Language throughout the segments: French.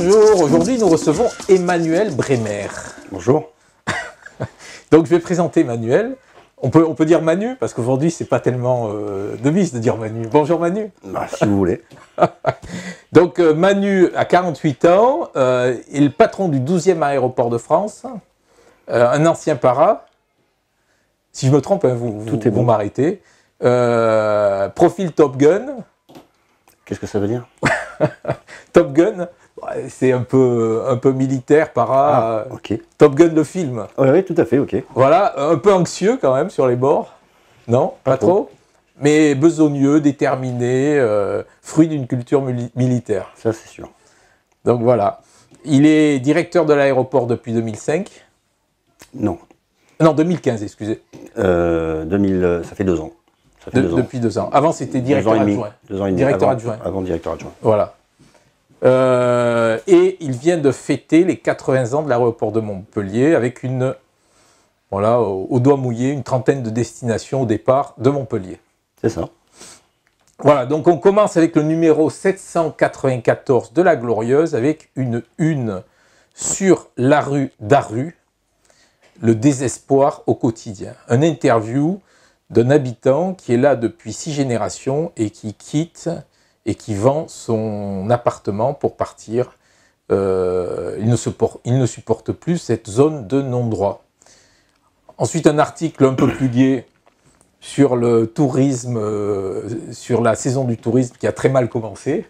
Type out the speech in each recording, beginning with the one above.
Bonjour, aujourd'hui nous recevons Emmanuel Bremer. Bonjour. Donc je vais présenter Emmanuel. On peut dire Manu, parce qu'aujourd'hui c'est pas tellement de vis de dire Manu. Bonjour Manu. Bah, si vous voulez. Donc Manu a 48 ans, est le patron du 12e aéroport de France, un ancien para. Si je me trompe, hein, vous m'arrêtez. Profil Top Gun. Qu'est-ce que ça veut dire? Top Gun, c'est un peu militaire, para. Ok. Top Gun le film. Oui, tout à fait, ok. Voilà, un peu anxieux quand même sur les bords. Non, pas trop. Mais besogneux, déterminé, fruit d'une culture militaire. Ça, c'est sûr. Donc voilà. Il est directeur de l'aéroport depuis 2005. Non. Non, 2015, excusez. 2000, ça fait 2 ans. Ça fait 2 ans. Depuis 2 ans. Avant, c'était directeur adjoint. 2 ans et demi. Directeur adjoint. Avant directeur adjoint. Voilà. Et il vient de fêter les 80 ans de l'aéroport de Montpellier avec voilà, au doigt mouillé, une trentaine de destinations au départ de Montpellier. C'est ça. Voilà, donc on commence avec le numéro 794 de la Glorieuse avec une sur la rue Daru, le désespoir au quotidien. Un interview d'un habitant qui est là depuis 6 générations et qui quitte et qui vend son appartement pour partir. Il ne supporte plus cette zone de non-droit. Ensuite, un article un peu plus gai sur le tourisme, sur la saison du tourisme qui a très mal commencé.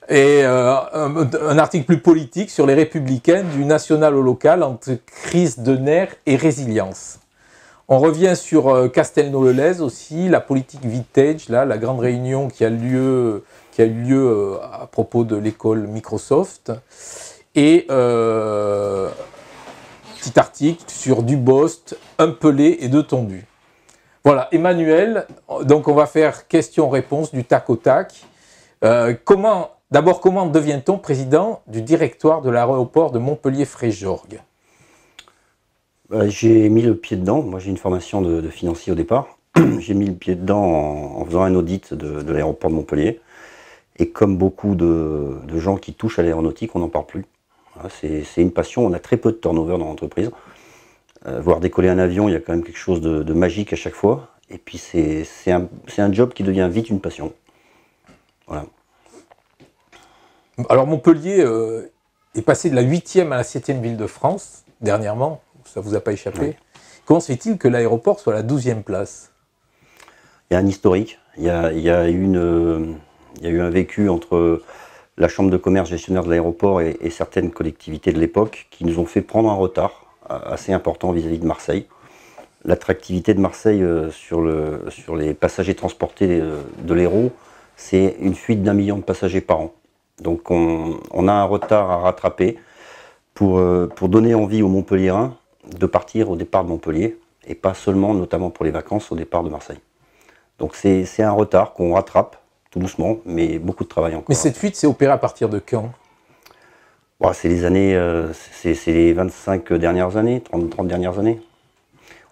Et un article plus politique sur les Républicains du national au local entre crise de nerfs et résilience. On revient sur Castelnau-le-Lez aussi, la politique vintage, là, la grande réunion qui a eu lieu à propos de l'école Microsoft. Et petit article sur Dubost, un pelé et 2 tondus. Voilà, Emmanuel, donc on va faire question-réponse du tac au tac. D'abord, comment devient-on président du directoire de l'aéroport de Montpellier-Fréjorgues? J'ai mis le pied dedans. Moi, j'ai une formation de financier au départ. J'ai mis le pied dedans en faisant un audit de l'aéroport de Montpellier. Et comme beaucoup de gens qui touchent à l'aéronautique, on n'en parle plus. Voilà, c'est une passion. On a très peu de turnover dans l'entreprise. Voir décoller un avion, il y a quand même quelque chose de magique à chaque fois. Et puis, c'est un job qui devient vite une passion. Voilà. Alors, Montpellier est passé de la 8e à la 7e ville de France, dernièrement. Ça ne vous a pas échappé. Oui. Comment se fait-il que l'aéroport soit à la 12e place? Il y a un historique. Il y a eu un vécu entre la Chambre de commerce gestionnaire de l'aéroport et certaines collectivités de l'époque qui nous ont fait prendre un retard assez important vis-à-vis de Marseille. L'attractivité de Marseille sur les passagers transportés de l'Hérault, c'est une fuite d'1 million de passagers par an. Donc on a un retard à rattraper pour donner envie aux Montpelliérains de partir au départ de Montpellier et pas seulement, notamment pour les vacances, au départ de Marseille. Donc c'est un retard qu'on rattrape tout doucement, mais beaucoup de travail encore. Mais cette fuite s'est opérée à partir de quand? Bon, c'est les années, c'est les 25 dernières années, 30 dernières années,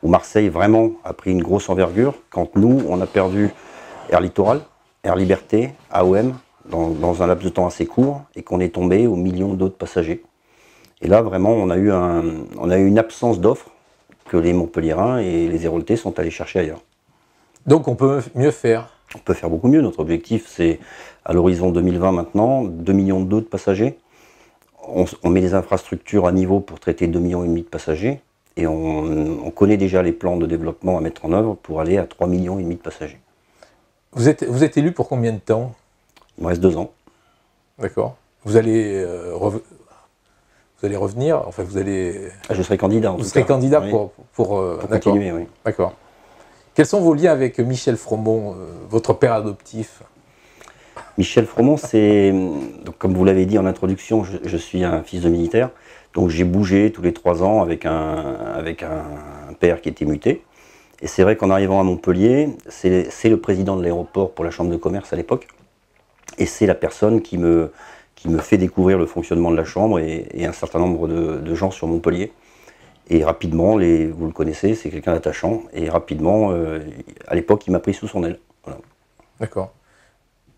où Marseille vraiment a pris une grosse envergure, quand nous, on a perdu Air Littoral, Air Liberté, AOM, dans un laps de temps assez court, et qu'on est tombé aux millions d'autres passagers. Et là, vraiment, on a eu une absence d'offres que les Montpelliérains et les Héraultais sont allés chercher ailleurs. Donc on peut mieux faire? On peut faire beaucoup mieux. Notre objectif, c'est à l'horizon 2020 maintenant, 2,2 millions de passagers. On met les infrastructures à niveau pour traiter 2,5 millions de passagers. Et on connaît déjà les plans de développement à mettre en œuvre pour aller à 3,5 millions de passagers. Vous êtes élu pour combien de temps? Il me reste 2 ans. D'accord. Vous allez revenir, enfin vous allez... Je serai candidat en tout cas. Vous serez candidat oui. pour continuer, oui. D'accord. Quels sont vos liens avec Michel Fromont, votre père adoptif? Michel Fromont, c'est, comme vous l'avez dit en introduction, je suis un fils de militaire. Donc j'ai bougé tous les 3 ans avec un père qui était muté. Et c'est vrai qu'en arrivant à Montpellier, c'est le président de l'aéroport pour la chambre de commerce à l'époque. Et c'est la personne qui me fait découvrir le fonctionnement de la chambre et un certain nombre de gens sur Montpellier. Et rapidement, vous le connaissez, c'est quelqu'un d'attachant. Et rapidement, à l'époque, il m'a pris sous son aile. Voilà. D'accord.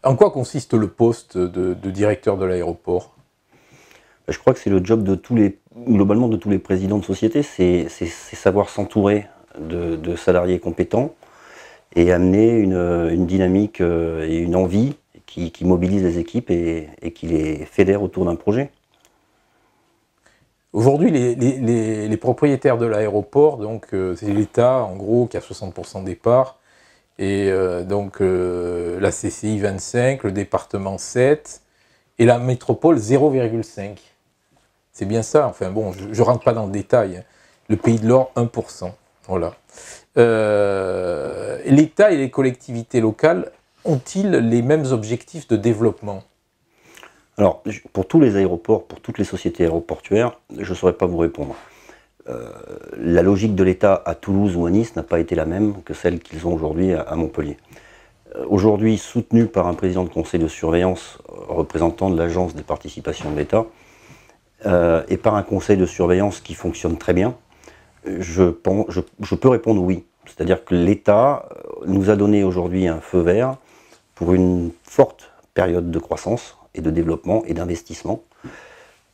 En quoi consiste le poste de directeur de l'aéroport? Je crois que c'est le job de globalement de tous les présidents de société, c'est savoir s'entourer de salariés compétents et amener une dynamique et une envie qui mobilise les équipes et qui les fédère autour d'un projet. Aujourd'hui, les propriétaires de l'aéroport, donc c'est l'État en gros qui a 60% des parts, et donc la CCI 25, le département 7, et la métropole 0,5. C'est bien ça, enfin bon, je ne rentre pas dans le détail. Le Pays de l'Or, 1%. Voilà. L'État et les collectivités locales ont-ils les mêmes objectifs de développement? Alors, pour tous les aéroports, pour toutes les sociétés aéroportuaires, je ne saurais pas vous répondre. La logique de l'État à Toulouse ou à Nice n'a pas été la même que celle qu'ils ont aujourd'hui à Montpellier. Aujourd'hui, soutenu par un président de conseil de surveillance représentant de l'Agence des participations de l'État, et par un conseil de surveillance qui fonctionne très bien, je peux répondre oui. C'est-à-dire que l'État nous a donné aujourd'hui un feu vert pour une forte période de croissance et de développement et d'investissement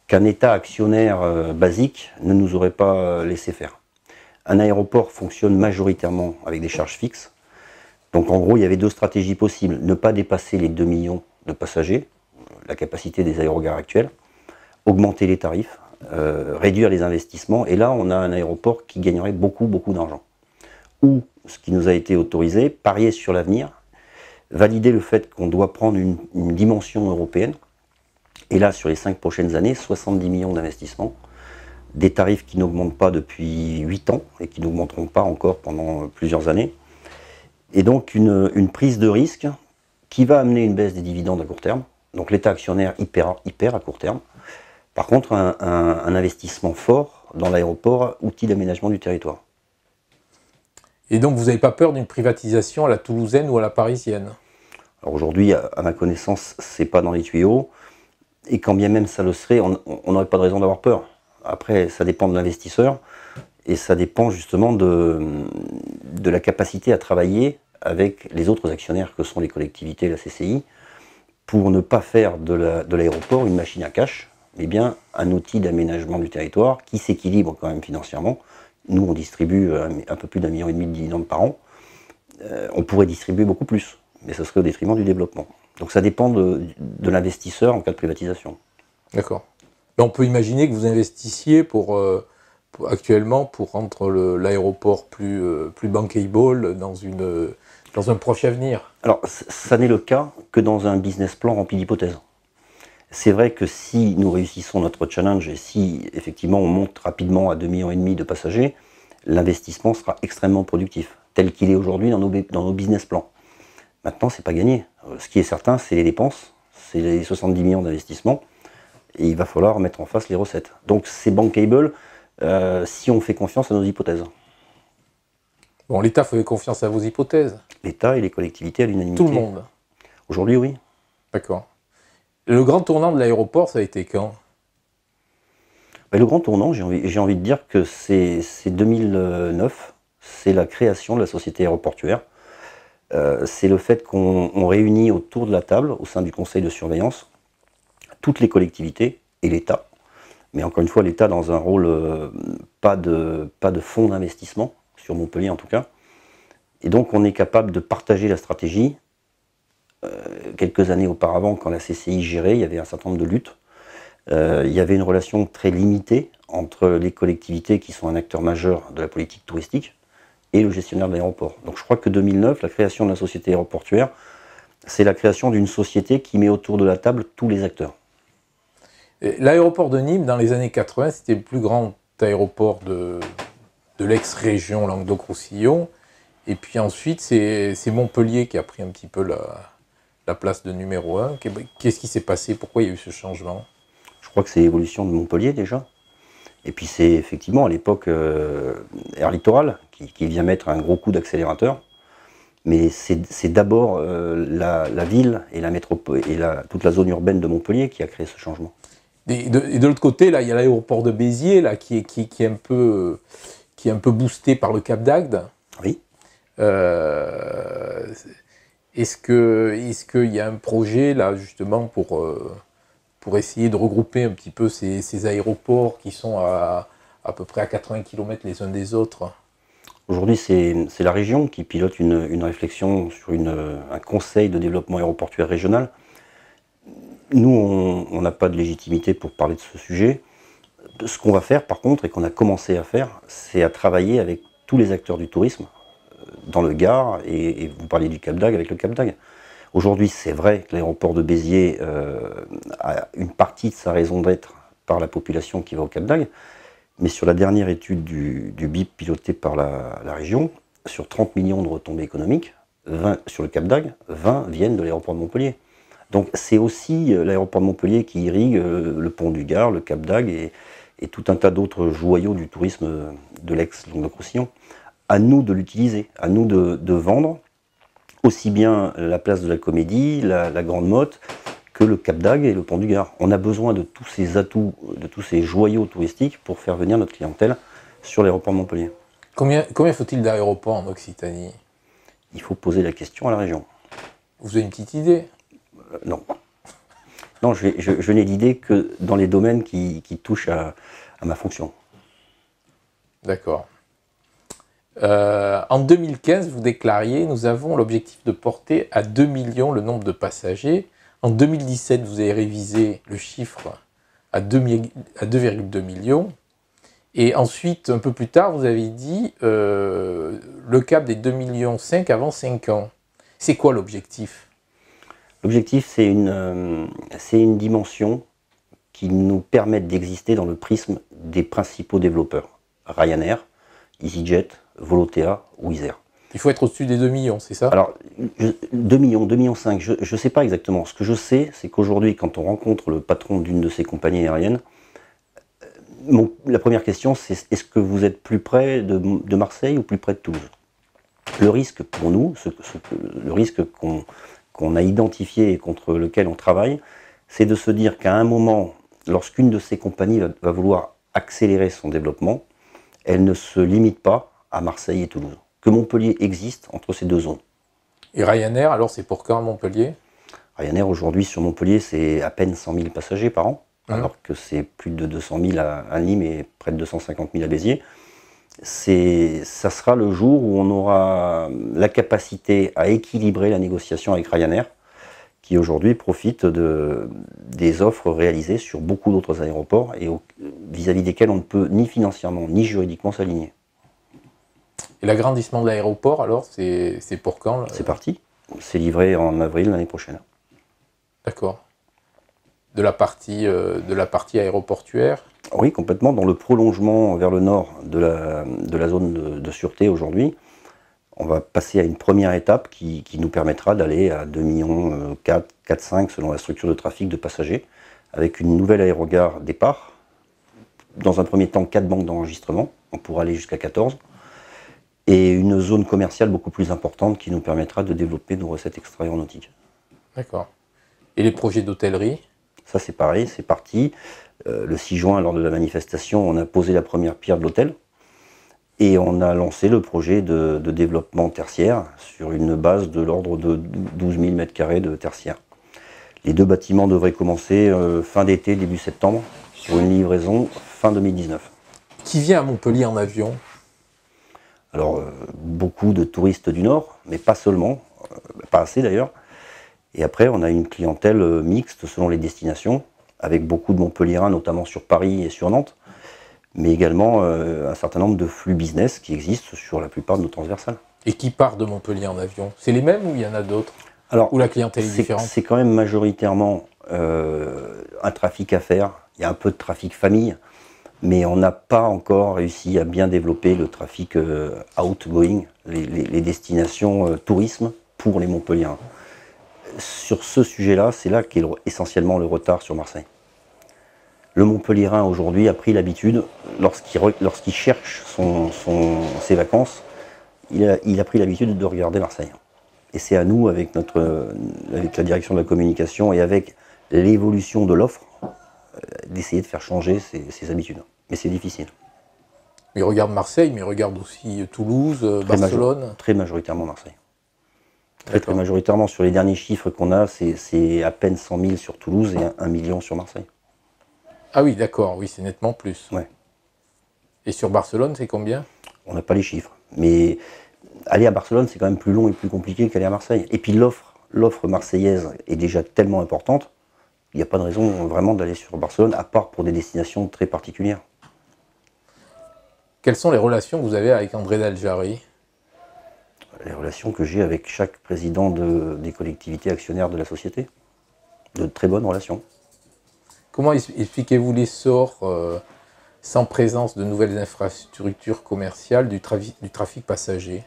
qu'un État actionnaire basique ne nous aurait pas laissé faire. Un aéroport fonctionne majoritairement avec des charges fixes. Donc en gros, il y avait deux stratégies possibles. Ne pas dépasser les 2 millions de passagers, la capacité des aérogares actuelles, augmenter les tarifs, réduire les investissements, et là on a un aéroport qui gagnerait beaucoup d'argent. Ou, ce qui nous a été autorisé, parier sur l'avenir, valider le fait qu'on doit prendre une dimension européenne, et là sur les 5 prochaines années, 70 millions d'investissements, des tarifs qui n'augmentent pas depuis 8 ans, et qui n'augmenteront pas encore pendant plusieurs années, et donc une prise de risque qui va amener une baisse des dividendes à court terme, donc l'État actionnaire hyper à court terme. Par contre, un investissement fort dans l'aéroport, outil d'aménagement du territoire. Et donc, vous n'avez pas peur d'une privatisation à la toulousaine ou à la parisienne? Alors aujourd'hui, à ma connaissance, c'est pas dans les tuyaux. Et quand bien même ça le serait, on n'aurait pas de raison d'avoir peur. Après, ça dépend de l'investisseur. Et ça dépend justement de la capacité à travailler avec les autres actionnaires que sont les collectivités et la CCI, pour ne pas faire de l'aéroport une machine à cash, mais bien un outil d'aménagement du territoire qui s'équilibre quand même financièrement. Nous, on distribue un peu plus d'1,5 million de dividendes par an. On pourrait distribuer beaucoup plus, mais ce serait au détriment du développement. Donc ça dépend de l'investisseur en cas de privatisation. D'accord. On peut imaginer que vous investissiez actuellement pour rendre l'aéroport plus bankable dans un proche avenir. Alors, ça n'est le cas que dans un business plan rempli d'hypothèses. C'est vrai que si nous réussissons notre challenge et si effectivement on monte rapidement à 2,5 millions de passagers, l'investissement sera extrêmement productif, tel qu'il est aujourd'hui dans nos business plans. Maintenant, c'est pas gagné. Ce qui est certain, c'est les dépenses, c'est les 70 millions d'investissement, et il va falloir mettre en face les recettes. Donc c'est bankable si on fait confiance à nos hypothèses. Bon, l'État fait confiance à vos hypothèses? L'État et les collectivités à l'unanimité. Tout le monde? Aujourd'hui, oui. D'accord. Le grand tournant de l'aéroport, ça a été quand? Le grand tournant, j'ai envie de dire que c'est 2009, c'est la création de la société aéroportuaire. C'est le fait qu'on réunit autour de la table, au sein du conseil de surveillance, toutes les collectivités et l'État. Mais encore une fois, l'État dans un rôle, pas de fonds d'investissement, sur Montpellier en tout cas. Et donc on est capable de partager la stratégie. Quelques années auparavant, quand la CCI gérait, il y avait un certain nombre de luttes. Il y avait une relation très limitée entre les collectivités, qui sont un acteur majeur de la politique touristique, et le gestionnaire de l'aéroport. Donc je crois que 2009, la création de la société aéroportuaire, c'est la création d'une société qui met autour de la table tous les acteurs. L'aéroport de Nîmes, dans les années 80, c'était le plus grand aéroport de l'ex-région Languedoc-Roussillon. Et puis ensuite, c'est Montpellier qui a pris un petit peu la place de numéro 1. Qu'est-ce qui s'est passé? Pourquoi il y a eu ce changement? Je crois que c'est l'évolution de Montpellier déjà. Et puis c'est effectivement à l'époque Air Littoral qui vient mettre un gros coup d'accélérateur. Mais c'est d'abord la ville et la métropole et toute la zone urbaine de Montpellier qui a créé ce changement. Et de l'autre côté, là, il y a l'aéroport de Béziers là, qui est un peu boosté par le Cap d'Agde. Oui. Est-ce qu'il y a un projet là justement pour essayer de regrouper un petit peu ces aéroports qui sont à peu près à 80 km les uns des autres? Aujourd'hui, c'est la région qui pilote une réflexion sur un conseil de développement aéroportuaire régional. Nous, on n'a pas de légitimité pour parler de ce sujet. Ce qu'on va faire, par contre, et qu'on a commencé à faire, c'est à travailler avec tous les acteurs du tourisme, dans le Gard, et vous parliez du Cap d'Agde avec le Cap d'Agde. Aujourd'hui, c'est vrai que l'aéroport de Béziers a une partie de sa raison d'être par la population qui va au Cap d'Agde, mais sur la dernière étude du BIP pilotée par la région, sur 30 millions de retombées économiques, 20 sur le Cap d'Agde, 20 viennent de l'aéroport de Montpellier. Donc c'est aussi l'aéroport de Montpellier qui irrigue le pont du Gard, le Cap d'Agde et tout un tas d'autres joyaux du tourisme de l'ex-Languedoc-Roussillon. À nous de l'utiliser, à nous de vendre aussi bien la place de la Comédie, la Grande Motte, que le Cap d'Agde et le pont du Gard. On a besoin de tous ces atouts, de tous ces joyaux touristiques pour faire venir notre clientèle sur l'aéroport de Montpellier. Combien faut-il d'aéroports en Occitanie? Il faut poser la question à la région. Vous avez une petite idée? Non. Non, je n'ai d'idée que dans les domaines qui touchent à ma fonction. D'accord. En 2015, vous déclariez « Nous avons l'objectif de porter à 2 millions le nombre de passagers ». En 2017, vous avez révisé le chiffre à 2,2 millions. Et ensuite, un peu plus tard, vous avez dit le cap des 2,5 millions avant 5 ans. C'est quoi l'objectif? L'objectif, c'est une dimension qui nous permette d'exister dans le prisme des principaux développeurs. Ryanair, EasyJet, Volotea, Wizz Air. Il faut être au-dessus des 2 millions, c'est ça? Alors, 2 millions, 2,5 millions, je ne sais pas exactement. Ce que je sais, c'est qu'aujourd'hui, quand on rencontre le patron d'une de ces compagnies aériennes, la première question, c'est est-ce que vous êtes plus près de Marseille ou plus près de Toulouse? Le risque pour nous, le risque qu'on a identifié et contre lequel on travaille, c'est de se dire qu'à un moment, lorsqu'une de ces compagnies va vouloir accélérer son développement, elle ne se limite pas à Marseille et Toulouse. Que Montpellier existe entre ces deux zones. Et Ryanair, alors c'est pour quand à Montpellier? Ryanair aujourd'hui sur Montpellier, c'est à peine 100 000 passagers par an, alors que c'est plus de 200 000 à Nîmes et près de 250 000 à Béziers. Ça sera le jour où on aura la capacité à équilibrer la négociation avec Ryanair, qui aujourd'hui profite des offres réalisées sur beaucoup d'autres aéroports et vis-à-vis desquels on ne peut ni financièrement ni juridiquement s'aligner. Et l'agrandissement de l'aéroport, alors, c'est pour quand? C'est parti. C'est livré en avril l'année prochaine. D'accord. De la partie aéroportuaire? Oui, complètement. Dans le prolongement vers le nord de la zone de sûreté aujourd'hui, on va passer à une première étape qui nous permettra d'aller à 2 millions 4,5 selon la structure de trafic de passagers, avec une nouvelle aérogare départ. Dans un premier temps, 4 banques d'enregistrement. On pourra aller jusqu'à 14. Et une zone commerciale beaucoup plus importante qui nous permettra de développer nos recettes extra-aéronautiques. D'accord. Et les projets d'hôtellerie? Ça c'est pareil, c'est parti. Le 6 juin, lors de la manifestation, on a posé la première pierre de l'hôtel. Et on a lancé le projet de développement tertiaire sur une base de l'ordre de 12 000 m² de tertiaire. Les deux bâtiments devraient commencer fin d'été, début septembre, pour une livraison fin 2019. Qui vient à Montpellier en avion? Alors, beaucoup de touristes du Nord, mais pas seulement, pas assez d'ailleurs. Et après, on a une clientèle mixte selon les destinations, avec beaucoup de Montpelliérains, notamment sur Paris et sur Nantes, mais également un certain nombre de flux business qui existent sur la plupart de nos transversales. Et qui part de Montpellier en avion? C'est les mêmes ou il y en a d'autres? Alors, ou la clientèle est différente? C'est quand même majoritairement un trafic à faire. Il y a un peu de trafic famille, mais on n'a pas encore réussi à bien développer le trafic outgoing, les destinations tourisme pour les Montpelliérains. Sur ce sujet-là, c'est là qu'est essentiellement le retard sur Marseille. Le Montpelliérain aujourd'hui a pris l'habitude, lorsqu'il cherche ses vacances, il a pris l'habitude de regarder Marseille. Et c'est à nous, avec la direction de la communication et avec l'évolution de l'offre, d'essayer de faire changer ses habitudes. Mais c'est difficile. Il regarde Marseille, mais il regarde aussi Toulouse, Barcelone. Très majoritairement Marseille. Très majoritairement, sur les derniers chiffres qu'on a, c'est à peine 100 000 sur Toulouse et 1 million sur Marseille. Ah oui, d'accord, oui, c'est nettement plus. Ouais. Et sur Barcelone, c'est combien? On n'a pas les chiffres. Mais aller à Barcelone, c'est quand même plus long et plus compliqué qu'aller à Marseille. Et puis l'offre marseillaise est déjà tellement importante, il n'y a pas de raison vraiment d'aller sur Barcelone, à part pour des destinations très particulières. Quelles sont les relations que vous avez avec André Daljari? Les relations que j'ai avec chaque président des collectivités actionnaires de la société. De très bonnes relations. Comment expliquez-vous l'essor sans présence de nouvelles infrastructures commerciales du trafic passager?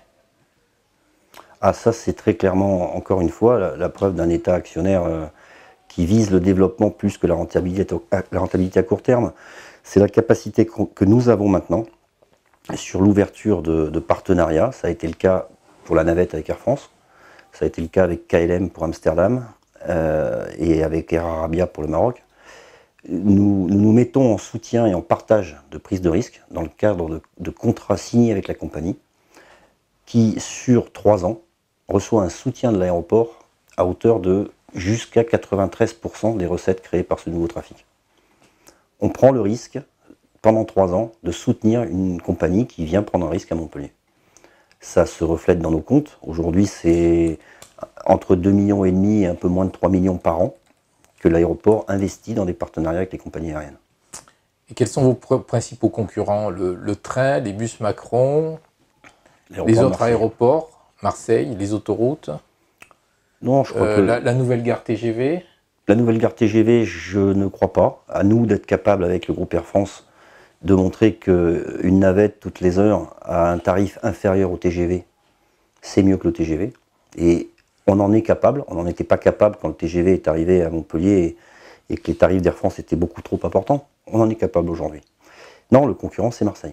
Ah, ça c'est très clairement, encore une fois, la preuve d'un État actionnaire qui vise le développement plus que la rentabilité à court terme. C'est la capacité que nous avons maintenant sur l'ouverture de partenariats. Ça a été le cas pour la navette avec Air France, ça a été le cas avec KLM pour Amsterdam et avec Air Arabia pour le Maroc. Nous nous mettons en soutien et en partage de prise de risque dans le cadre de contrats signés avec la compagnie qui, sur 3 ans, reçoit un soutien de l'aéroport à hauteur de jusqu'à 93% des recettes créées par ce nouveau trafic. On prend le risque, pendant 3 ans, de soutenir une compagnie qui vient prendre un risque à Montpellier. Ça se reflète dans nos comptes. Aujourd'hui, c'est entre 2,5 millions et un peu moins de 3 millions par an que l'aéroport investit dans des partenariats avec les compagnies aériennes. Et quels sont vos principaux concurrents? Le train, les bus Macron, les autres aéroports, Marseille, les autoroutes? Non, je crois que la nouvelle gare TGV? La nouvelle gare TGV, je ne crois pas. À nous d'être capables, avec le groupe Air France, de montrer qu'une navette toutes les heures à un tarif inférieur au TGV, c'est mieux que le TGV. Et on en est capable. On n'en était pas capable quand le TGV est arrivé à Montpellier et que les tarifs d'Air France étaient beaucoup trop importants. On en est capable aujourd'hui. Non, le concurrent, c'est Marseille.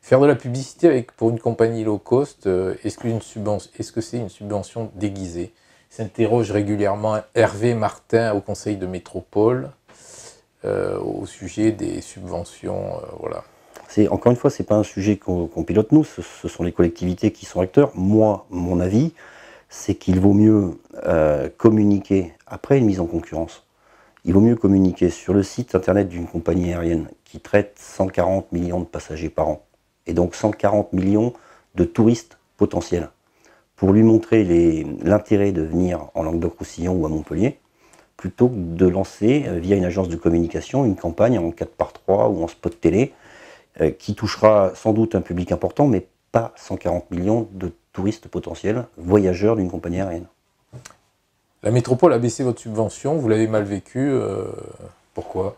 Faire de la publicité pour une compagnie low cost, est-ce que c'est une subvention déguisée? S'interroge régulièrement Hervé Martin au Conseil de métropole au sujet des subventions. Voilà. Encore une fois, ce n'est pas un sujet qu'on pilote nous, ce sont les collectivités qui sont acteurs. Moi, mon avis, c'est qu'il vaut mieux communiquer après une mise en concurrence. Il vaut mieux communiquer sur le site internet d'une compagnie aérienne qui traite 140 millions de passagers par an, et donc 140 millions de touristes potentiels, pour lui montrer l'intérêt de venir en Languedoc-Roussillon ou à Montpellier, plutôt que de lancer, via une agence de communication, une campagne en 4x3 ou en spot télé, qui touchera sans doute un public important, mais pas 140 millions de touristes potentiels, voyageurs d'une compagnie aérienne. La métropole a baissé votre subvention, vous l'avez mal vécu, pourquoi?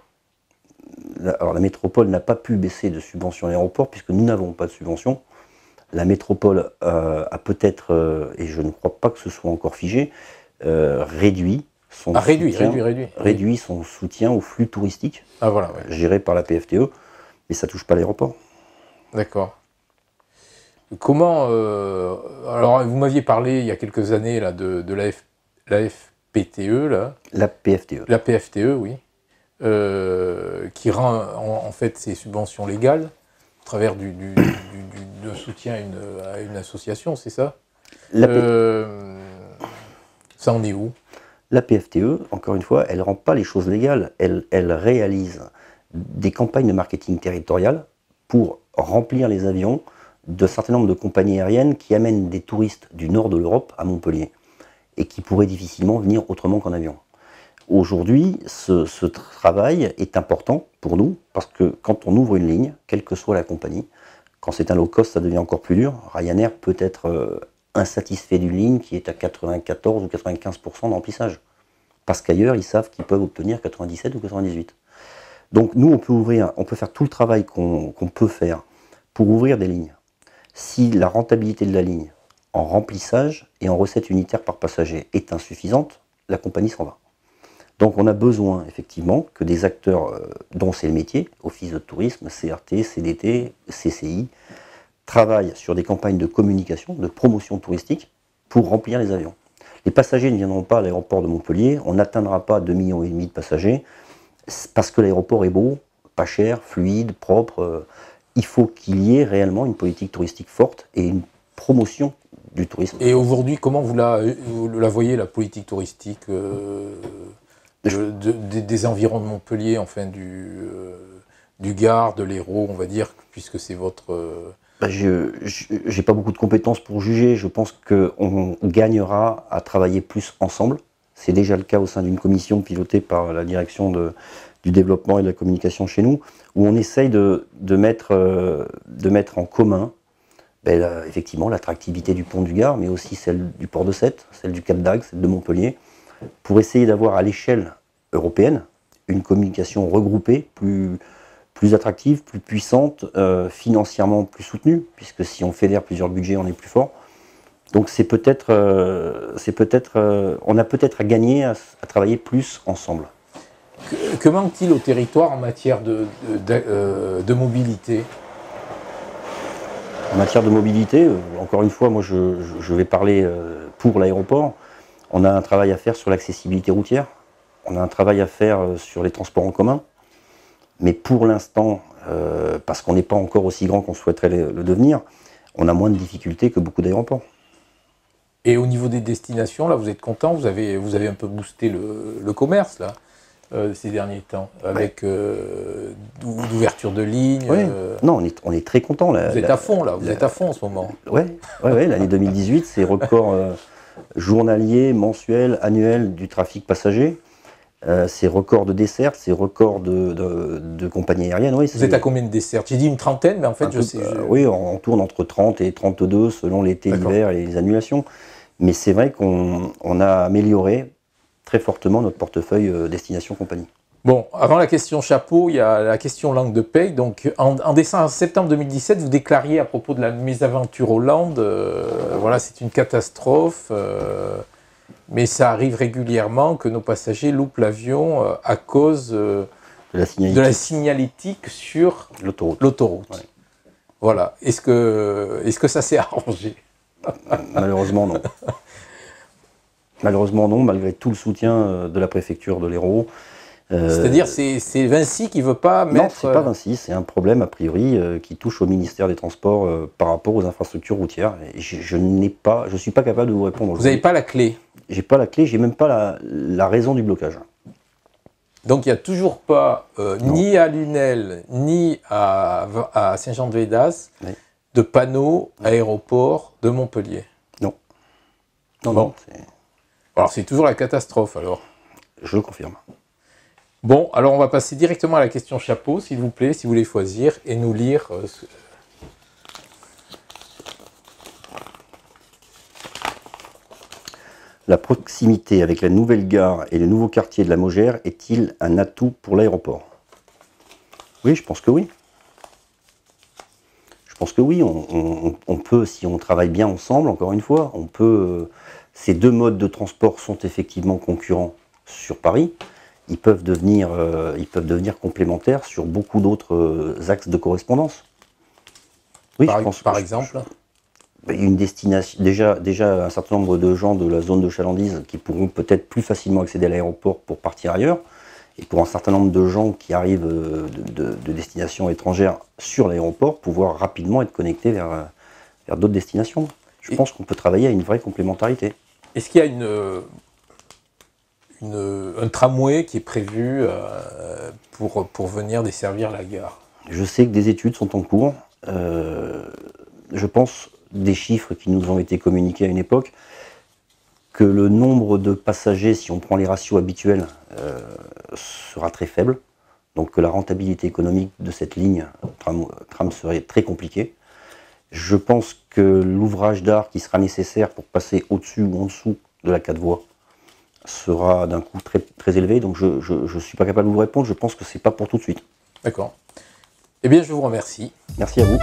Alors la métropole n'a pas pu baisser de subvention à l'aéroport, puisque nous n'avons pas de subvention. La métropole a peut-être, et je ne crois pas que ce soit encore figé, réduit son soutien au flux touristique géré par la PFTE, mais ça ne touche pas l'aéroport. D'accord. Comment... alors, vous m'aviez parlé il y a quelques années là, de la FPTE. Là. La PFTE. La PFTE, oui. Qui rend en fait ses subventions légales au travers de soutien à une association, c'est ça? Ça en est où? La PFTE, encore une fois, elle ne rend pas les choses légales. Elle réalise des campagnes de marketing territorial pour remplir les avions d'un certain nombre de compagnies aériennes qui amènent des touristes du nord de l'Europe à Montpellier et qui pourraient difficilement venir autrement qu'en avion. Aujourd'hui, ce travail est important pour nous parce que quand on ouvre une ligne, quelle que soit la compagnie, quand c'est un low cost, ça devient encore plus dur. Ryanair peut être insatisfait d'une ligne qui est à 94 ou 95% de remplissage. Parce qu'ailleurs, ils savent qu'ils peuvent obtenir 97 ou 98. Donc nous, on peut faire tout le travail qu'on peut faire pour ouvrir des lignes. Si la rentabilité de la ligne en remplissage et en recettes unitaires par passager est insuffisante, la compagnie s'en va. Donc on a besoin effectivement que des acteurs dont c'est le métier, Office de tourisme, CRT, CDT, CCI, travaillent sur des campagnes de communication, de promotion touristique pour remplir les avions. Les passagers ne viendront pas à l'aéroport de Montpellier, on n'atteindra pas 2,5 millions de passagers parce que l'aéroport est beau, pas cher, fluide, propre. Il faut qu'il y ait réellement une politique touristique forte et une promotion du tourisme. Et aujourd'hui, comment vous la voyez, la politique touristique des environs de Montpellier, enfin du Gard, de l'Hérault, on va dire, puisque c'est votre... Je n'ai pas beaucoup de compétences pour juger. Je pense qu'on gagnera à travailler plus ensemble. C'est déjà le cas au sein d'une commission pilotée par la direction du développement et de la communication chez nous, où on essaye de mettre en commun effectivement l'attractivité du pont du Gard, mais aussi celle du port de Sète, celle du Cap d'Agde, celle de Montpellier, pour essayer d'avoir à l'échelle européenne une communication regroupée, plus attractive, plus puissante, financièrement plus soutenue, puisque si on fédère plusieurs budgets, on est plus fort. Donc c'est peut-être, on a peut-être à gagner à travailler plus ensemble. Que manque-t-il au territoire en matière de mobilité? En matière de mobilité, encore une fois, moi je vais parler pour l'aéroport. On a un travail à faire sur l'accessibilité routière, on a un travail à faire sur les transports en commun, mais pour l'instant, parce qu'on n'est pas encore aussi grand qu'on souhaiterait le devenir, on a moins de difficultés que beaucoup d'aéroports. Et au niveau des destinations, là, vous êtes content, vous avez un peu boosté le commerce, là, ces derniers temps, avec d'ouverture de lignes. Ouais. Non, on est très content. Vous êtes à fond, là, vous êtes à fond en ce moment. Oui, l'année 2018, c'est record journalier, mensuel, annuel du trafic passager. C'est record de dessertes, c'est record de compagnies aériennes. Oui, vous êtes à combien de dessertes? J'ai dit une trentaine, mais en fait, oui, on tourne entre 30 et 32 selon l'été, l'hiver et les annulations. Mais c'est vrai qu'on a amélioré très fortement notre portefeuille destination compagnie. Bon, avant la question chapeau, il y a la question langue de paye. Donc, en septembre 2017, vous déclariez à propos de la mésaventure Hollande, voilà, c'est une catastrophe. Mais ça arrive régulièrement que nos passagers loupent l'avion à cause de la signalétique sur l'autoroute. Ouais. Voilà. Est-ce que ça s'est arrangé? Malheureusement, non. Malheureusement, non, malgré tout le soutien de la préfecture de l'Hérault. C'est-à-dire, c'est Vinci qui ne veut pas mettre... Non, ce n'est pas Vinci, c'est un problème, a priori, qui touche au ministère des Transports par rapport aux infrastructures routières. Et je ne suis pas capable de vous répondre. Vous n'avez pas la clé? J'ai pas la clé, j'ai même pas la raison du blocage. Donc il n'y a toujours pas, ni à Lunel, ni à Saint-Jean-de-Védas, oui, de panneaux aéroport de Montpellier? Non. Non, bon. Non. Alors c'est toujours la catastrophe alors? Je le confirme. Bon, alors on va passer directement à la question chapeau, s'il vous plaît, si vous voulez choisir, et nous lire... La proximité avec la nouvelle gare et le nouveau quartier de la Maugère est-il un atout pour l'aéroport? Oui, je pense que oui. Je pense que oui, on peut, si on travaille bien ensemble, encore une fois, on peut... ces deux modes de transport sont effectivement concurrents sur Paris. Ils peuvent devenir complémentaires sur beaucoup d'autres axes de correspondance. Oui, par exemple une destination, déjà un certain nombre de gens de la zone de chalandise qui pourront peut-être plus facilement accéder à l'aéroport pour partir ailleurs, et pour un certain nombre de gens qui arrivent de destinations étrangères sur l'aéroport, pouvoir rapidement être connectés vers d'autres destinations. Je pense qu'on peut travailler à une vraie complémentarité. Est-ce qu'il y a un tramway qui est prévu pour venir desservir la gare? Je sais que des études sont en cours. Je pense des chiffres qui nous ont été communiqués à une époque, que le nombre de passagers, si on prend les ratios habituels, sera très faible. Donc que la rentabilité économique de cette ligne tram serait très compliquée. Je pense que l'ouvrage d'art qui sera nécessaire pour passer au-dessus ou en dessous de la 4 voies sera d'un coût très, très élevé. Donc je ne suis pas capable de vous répondre. Je pense que ce n'est pas pour tout de suite. D'accord. Eh bien, je vous remercie. Merci à vous.